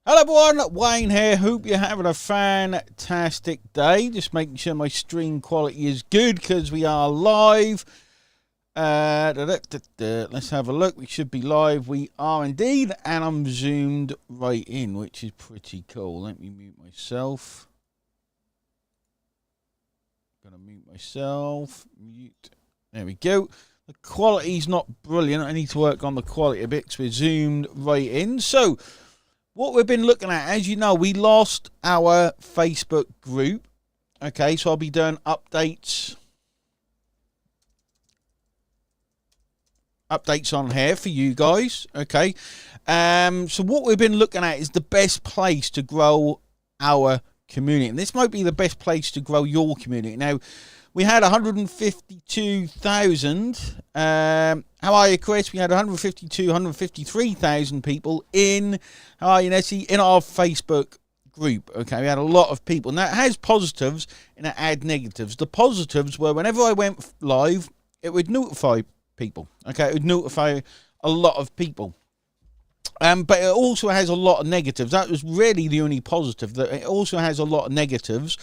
Hello everyone, Wayne here. Hope you're having a fantastic day. Just making sure my stream quality is good because we are live. Let's have a look. We should be live. We are indeed, and I'm zoomed right in, which is pretty cool. Let me mute myself. Gonna mute myself. Mute. There we go. The quality's not brilliant. I need to work on the quality a bit because we're zoomed right in. So what we've been looking at, as you know, we lost our Facebook group. Okay, so I'll be doing updates on here for you guys. Okay, so what we've been looking at is the best place to grow our community, and this might be the best place to grow your community. Now, we had 152,000. How are you, Chris? We had 153,000 people in. How are you, Nessie? In our Facebook group. Okay, we had a lot of people. Now, it has positives and it had negatives. The positives were whenever I went live, it would notify people. Okay, it would notify a lot of people. But it also has a lot of negatives. That was really the only positive. That it also has a lot of negatives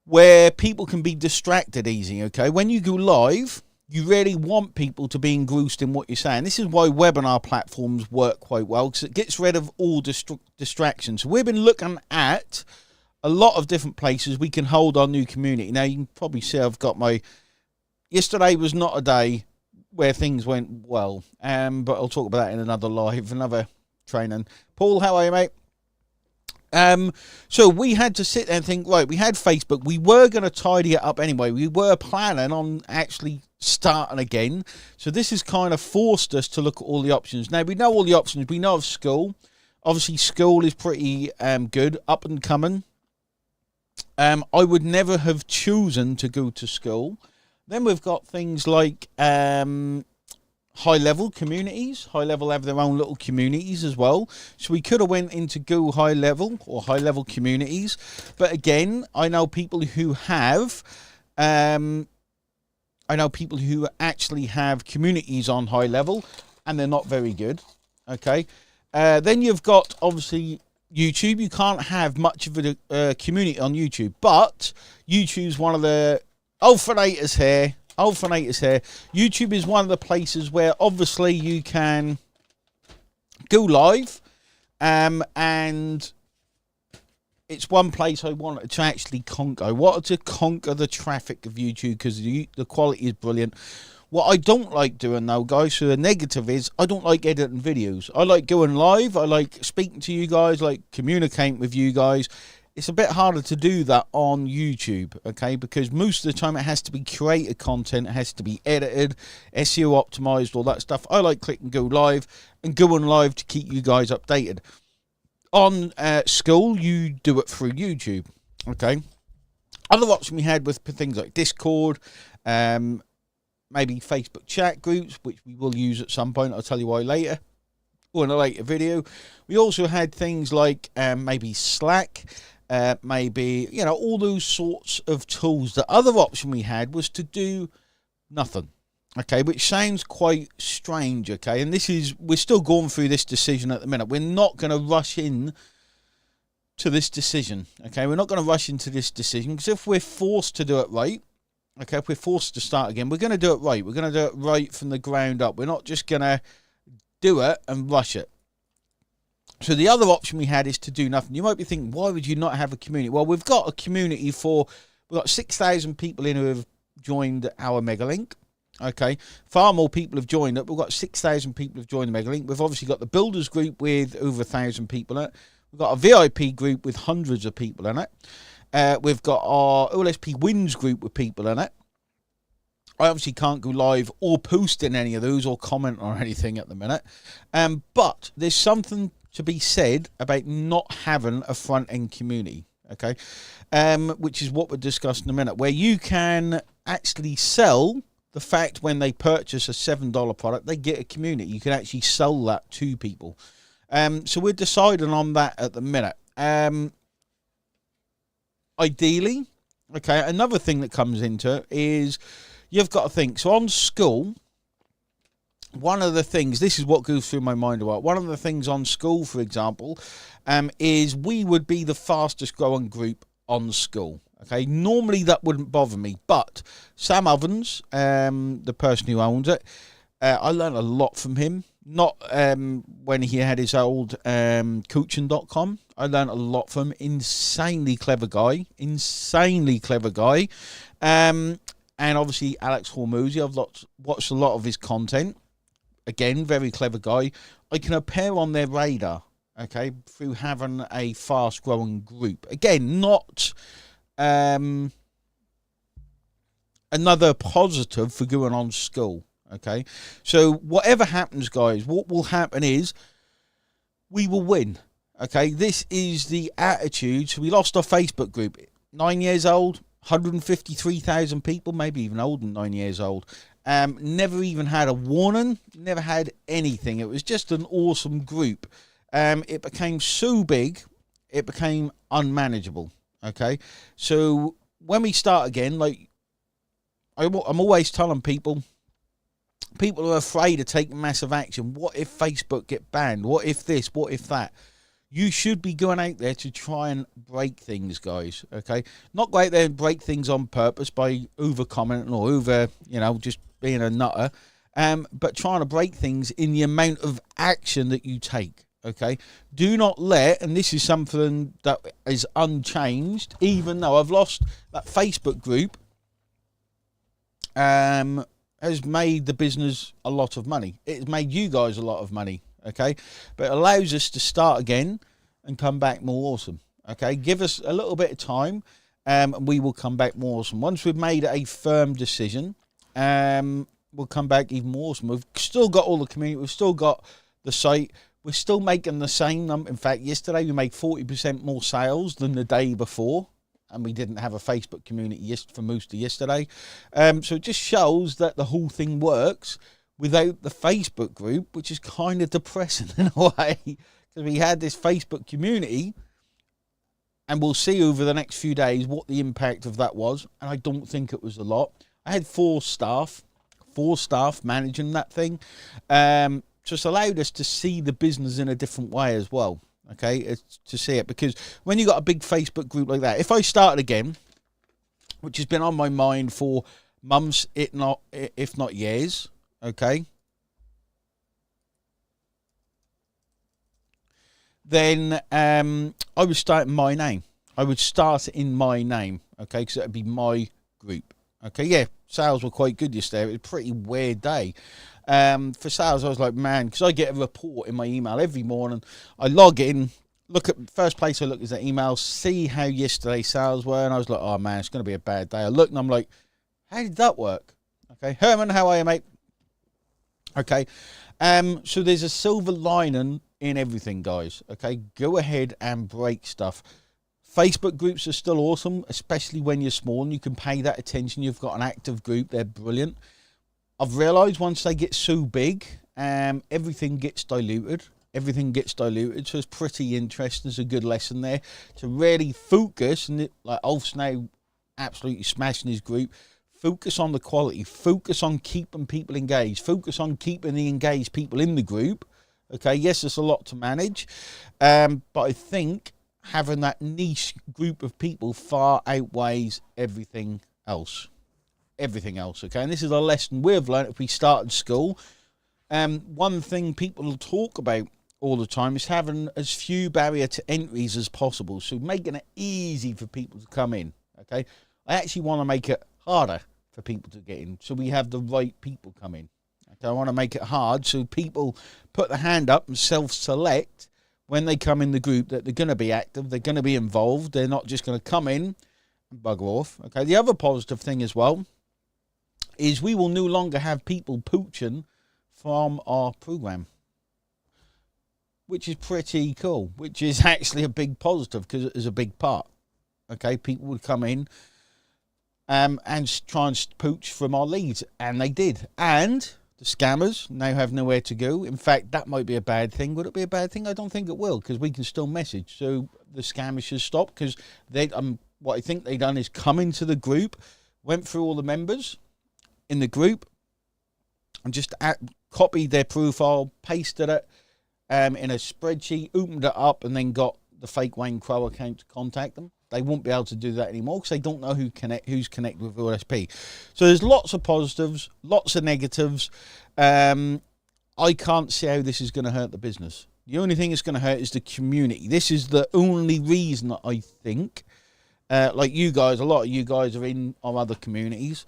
where people can be distracted easy, okay? When you go live, you really want people to be engrossed in what you're saying. This is why webinar platforms work quite well, because it gets rid of all distractions. So we've been looking at a lot of different places we can hold our new community. Now, you can probably see I've got my... Yesterday was not a day where things went well, but I'll talk about that in another live, another training. Paul, how are you, mate? So we had to sit there and think, right, we had Facebook. We were going to tidy it up anyway. We were planning on actually starting again. So this has kind of forced us to look at all the options. Now, we know all the options. We know of school. Obviously, school is pretty good, up and coming. I would never have chosen to go to school. Then we've got things like high-level communities. High-level have their own little communities as well. So we could have went into Go high-level or high-level communities. But again, I know people who have... I know people who actually have communities on high-level, and they're not very good. Okay. Then you've got, obviously, YouTube. You can't have much of a community on YouTube. But YouTube's one of the... Alphanators here. YouTube is one of the places where obviously you can go live, and it's one place I wanted to actually conquer. I wanted to conquer the traffic of YouTube because the quality is brilliant. What I don't like doing though, guys, so the negative is I don't like editing videos. I like going live. I like speaking to you guys, like communicating with you guys. It's a bit harder to do that on YouTube, okay, because most of the time it has to be created content, it has to be edited, SEO optimized, all that stuff. I like click and go live and going live to keep you guys updated. On school, you do it through YouTube, okay. Other option we had with things like Discord, maybe Facebook chat groups, which we will use at some point. I'll tell you why later, or in a later video. We also had things like maybe Slack, maybe, you know, all those sorts of tools. The other option we had was to do nothing, okay, which sounds quite strange, okay, and this is, we're still going through this decision at the minute. We're not going to rush in to this decision, okay, we're not going to rush into this decision, because if we're forced to do it right, okay, if we're forced to start again, we're going to do it right. We're going to do it right from the ground up. We're not just going to do it and rush it. So the other option we had is to do nothing. You might be thinking, why would you not have a community? Well, we've got a community we've got 6,000 people in who have joined our Megalink. Okay, far more people have joined it. We've got 6,000 people have joined the Megalink. We've obviously got the builders group with over 1,000 people in it. We've got a VIP group with hundreds of people in it. We've got our OLSP Wins group with people in it. I obviously can't go live or post in any of those or comment or anything at the minute. But there's something to be said about not having a front-end community, okay? Which is what we'll discuss in a minute, where you can actually sell the fact when they purchase a $7 product, they get a community. You can actually sell that to people. So we're deciding on that at the minute. Ideally, okay, another thing that comes into it is you've got to think, so on school, one of the things, this is what goes through my mind a lot. One of the things on school, for example, is we would be the fastest growing group on school. Okay, normally that wouldn't bother me, but Sam Ovens, the person who owns it, I learned a lot from him. Not when he had his old coaching.com. I learned a lot from him. Insanely clever guy. And obviously Alex Hormuzzi, I've watched a lot of his content. Again, very clever guy. I can appear on their radar, okay, through having a fast-growing group. Again, not another positive for going on school, okay? So whatever happens, guys, what will happen is we will win, okay? This is the attitude. So we lost our Facebook group. 9 years old, 153,000 people, maybe even older than 9 years old. Never even had a warning, never had anything. It was just an awesome group. It became so big, it became unmanageable. Okay, so when we start again, like I'm always telling people are afraid to take massive action. What if Facebook get banned? What if this? What if that? You should be going out there to try and break things, guys, okay? Not go out there and break things on purpose by over-commenting or over, just being a nutter, but trying to break things in the amount of action that you take, okay? Do not let, and this is something that is unchanged, even though I've lost that Facebook group, has made the business a lot of money. It's made you guys a lot of money. Okay, but it allows us to start again and come back more awesome. Okay, give us a little bit of time, and we will come back more awesome. Once we've made a firm decision, we'll come back even more awesome. We've still got all the community. We've still got the site. We're still making the same number. In fact, yesterday we made 40% more sales than the day before, and we didn't have a Facebook community for most of yesterday. So it just shows that the whole thing works without the Facebook group, which is kind of depressing in a way, because we had this Facebook community, and we'll see over the next few days what the impact of that was, and I don't think it was a lot. I had four staff managing that thing. Just allowed us to see the business in a different way as well, okay, it's to see it, because when you got a big Facebook group like that, if I started again, which has been on my mind for months, if not years, okay, then I would start in my name. I would start in my name, okay, because it would be my group. Okay, yeah, sales were quite good yesterday. It was a pretty weird day. For sales, I was like, man, because I get a report in my email every morning. I log in, look at, first place I look is the email, see how yesterday's sales were, and I was like, oh man, it's going to be a bad day. I look and I'm like, how did that work? Okay, Herman, how are you, mate? Okay, so there's a silver lining in everything, guys. Okay, go ahead and break stuff. Facebook groups are still awesome, especially when you're small and you can pay that attention. You've got an active group, they're brilliant. I've realised once they get so big, everything gets diluted. So it's pretty interesting. There's a good lesson there to really focus, and like Ulf's now absolutely smashing his group. Focus on the quality, focus on keeping people engaged, focus on keeping the engaged people in the group. Okay, yes, it's a lot to manage, but I think having that niche group of people far outweighs everything else. Okay, and this is a lesson we've learned if we started school. One thing people talk about all the time is having as few barrier to entries as possible, so making it easy for people to come in. Okay, I actually want to make it harder for people to get in, so we have the right people come in. Okay, I want to make it hard so people put the hand up and self-select when they come in the group that they're going to be active, they're going to be involved, they're not just going to come in and bugger off. Okay, the other positive thing as well is we will no longer have people pooching from our program, which is pretty cool, which is actually a big positive because it is a big part. Okay, people would come in and try and pooch from our leads, and they did. And the scammers now have nowhere to go. In fact, that might be a bad thing. Would it be a bad thing? I don't think it will, because we can still message. So the scammers should stop, because they what I think they done is come into the group, went through all the members in the group, and just copied their profile, pasted it in a spreadsheet, opened it up, and then got the fake Wayne Crow account to contact them. They won't be able to do that anymore because they don't know who's connected with OSP. So there's lots of positives, lots of negatives. I can't see how this is going to hurt the business. The only thing it's going to hurt is the community. This is the only reason that I think, like you guys, a lot of you guys are in our other communities.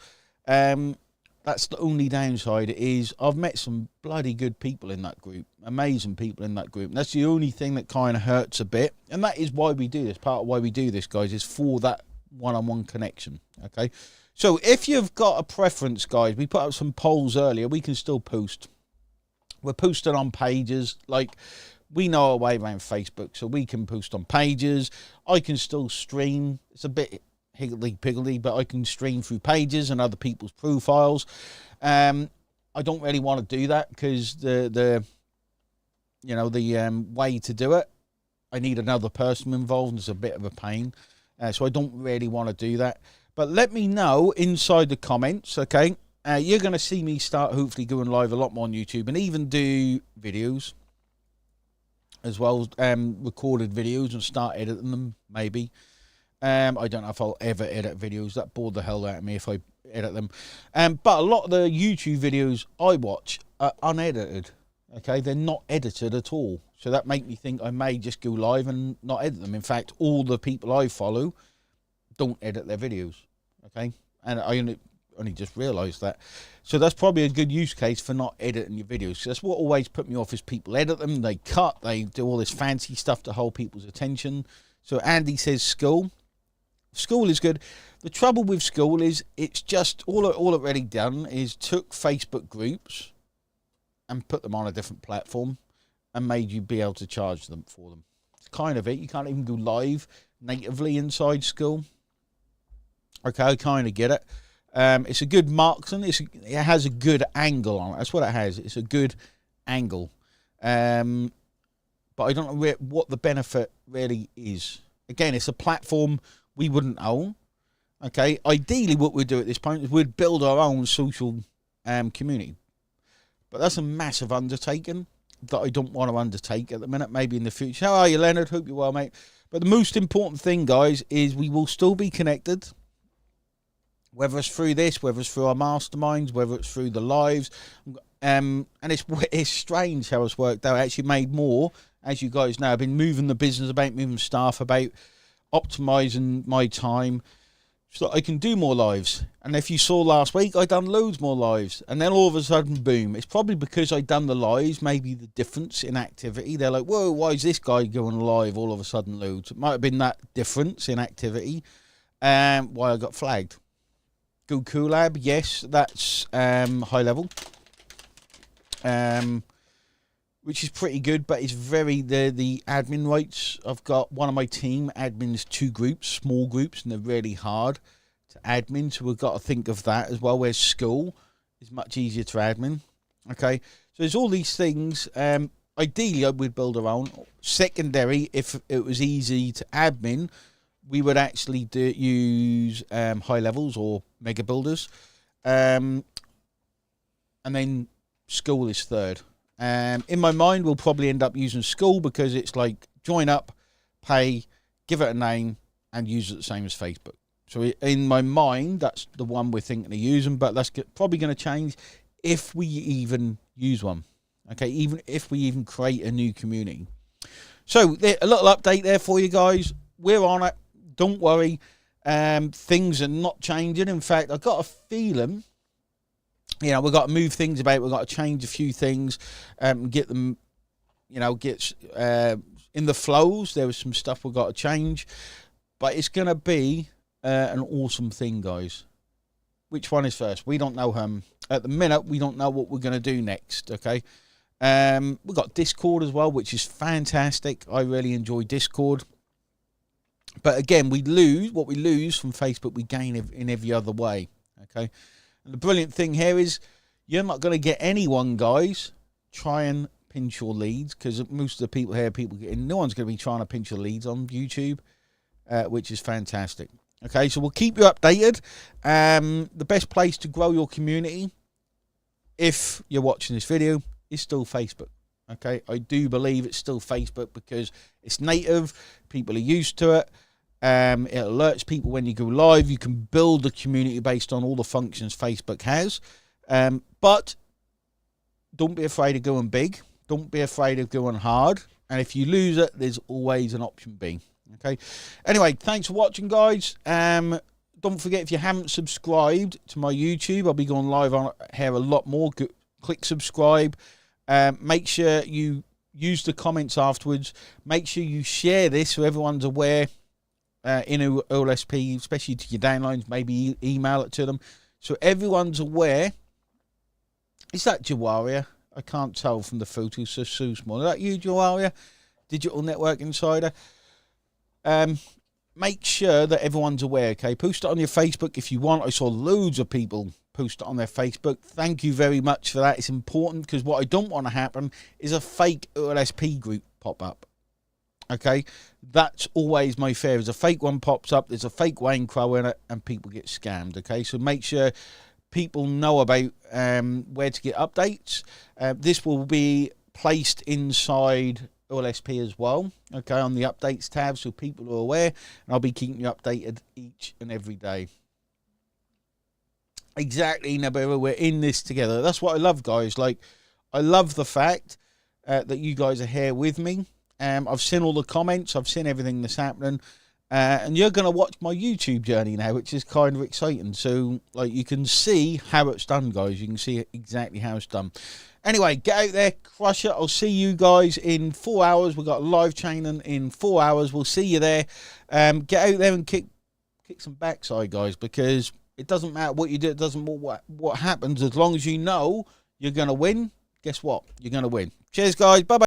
That's the only downside is I've met some bloody good people in that group, amazing people in that group. And that's the only thing that kind of hurts a bit. And that is why we do this. Part of why we do this, guys, is for that one-on-one connection. Okay. So if you've got a preference, guys, we put up some polls earlier. We can still post. We're posting on pages. Like, we know our way around Facebook, so we can post on pages. I can still stream. It's a bit higgledy-piggledy, but I can stream through pages and other people's profiles. I don't really want to do that because the way to do it, I need another person involved, and it's a bit of a pain. So I don't really want to do that. But let me know inside the comments, okay? You're going to see me start hopefully going live a lot more on YouTube and even do videos as well, recorded videos, and start editing them, maybe. I don't know if I'll ever edit videos. That bored the hell out of me if I edit them. But a lot of the YouTube videos I watch are unedited. Okay, they're not edited at all. So that makes me think I may just go live and not edit them. In fact, all the people I follow don't edit their videos. Okay, and I only just realised that. So that's probably a good use case for not editing your videos. So that's what always put me off is people edit them, they cut, they do all this fancy stuff to hold people's attention. So Andy says school. School is good. The trouble with school is it's just all it really done is took Facebook groups and put them on a different platform and made you be able to charge them for them. It's kind of it. You can't even go live natively inside school. Okay, I kind of get it. It's a good marksman. It has a good angle on it. That's what it has. It's a good angle. But I don't know what the benefit really is. Again, it's a platform we wouldn't own. Okay, ideally what we'd do at this point is we'd build our own social community. But that's a massive undertaking that I don't want to undertake at the minute. Maybe in the future. How are you, Leonard? Hope you're well, mate. But the most important thing, guys, is we will still be connected. Whether it's through this, whether it's through our masterminds, whether it's through the lives. And it's strange how it's worked out. I actually made more, as you guys know. I've been moving the business about, moving staff about, optimizing my time so that I can do more lives. And if you saw last week, I done loads more lives, and then all of a sudden, boom. It's probably because I done the lives, maybe the difference in activity. They're like, whoa, why is this guy going live all of a sudden loads? It might have been that difference in activity why I got flagged. Go Collab, yes, that's high level, which is pretty good, but it's very, the admin rights. I've got one of my team admins 2 groups, small groups, and they're really hard to admin, so we've got to think of that as well, whereas school is much easier to admin. Okay, so there's all these things. Ideally, I would build our own. Secondary, if it was easy to admin, we would actually use high levels or mega builders. And then school is third. In my mind, we'll probably end up using school because it's like join up, pay, give it a name, and use it the same as Facebook. So in my mind, that's the one we're thinking of using, but that's probably going to change if we even use one. Okay, even if we even create a new community. So a little update there for you guys. We're on it. Don't worry. Things are not changing. In fact, I've got a feeling, we've got to move things about. We've got to change a few things, get them, get in the flows. There was some stuff we've got to change, but it's going to be an awesome thing, guys. Which one is first? We don't know. At the minute, we don't know what we're going to do next, okay? We've got Discord as well, which is fantastic. I really enjoy Discord. But again, what we lose from Facebook, we gain in every other way, okay? And the brilliant thing here is you're not going to get anyone, guys, try and pinch your leads, because most of the people here, no one's going to be trying to pinch your leads on YouTube, which is fantastic. Okay, so we'll keep you updated. The best place to grow your community if you're watching this video, is still Facebook. Okay, I do believe it's still Facebook because it's native. People are used to it. It alerts people when you go live. You can build a community based on all the functions Facebook has. But don't be afraid of going big. Don't be afraid of going hard. And if you lose it, there's always an option B. Okay. Anyway, thanks for watching, guys. Don't forget, if you haven't subscribed to my YouTube, I'll be going live on here a lot more. Click subscribe. Make sure you use the comments afterwards. Make sure you share this so everyone's aware in OLSP, especially to your downlines. Maybe email it to them so everyone's aware. Is that Jawaria? I can't tell from the photos, so small. Is that you, Jawaria? Digital Network Insider. Make sure that everyone's aware, okay? Post it on your Facebook if you want. I saw loads of people post it on their Facebook. Thank you very much for that. It's important because what I don't want to happen is a fake OLSP group pop up. Okay? That's always my fear. Is a fake one pops up, there's a fake Wayne Crow in it, and people get scammed, okay? So make sure people know about where to get updates. This will be placed inside OLSP as well, okay, on the updates tab, so people are aware, and I'll be keeping you updated each and every day. Exactly, Nabiru, we're in this together. That's what I love, guys. Like, I love the fact that you guys are here with me. I've seen all the comments, I've seen everything that's happening, and you're going to watch my YouTube journey now, which is kind of exciting. So, like, you can see how it's done, guys. You can see exactly how it's done. Anyway, get out there, crush it. I'll see you guys in 4 hours. We've got a live training in 4 hours. We'll see you there. Get out there and kick some backside, guys, because it doesn't matter what you do. It doesn't matter what happens. As long as you know you're going to win, guess what? You're going to win. Cheers, guys. Bye-bye.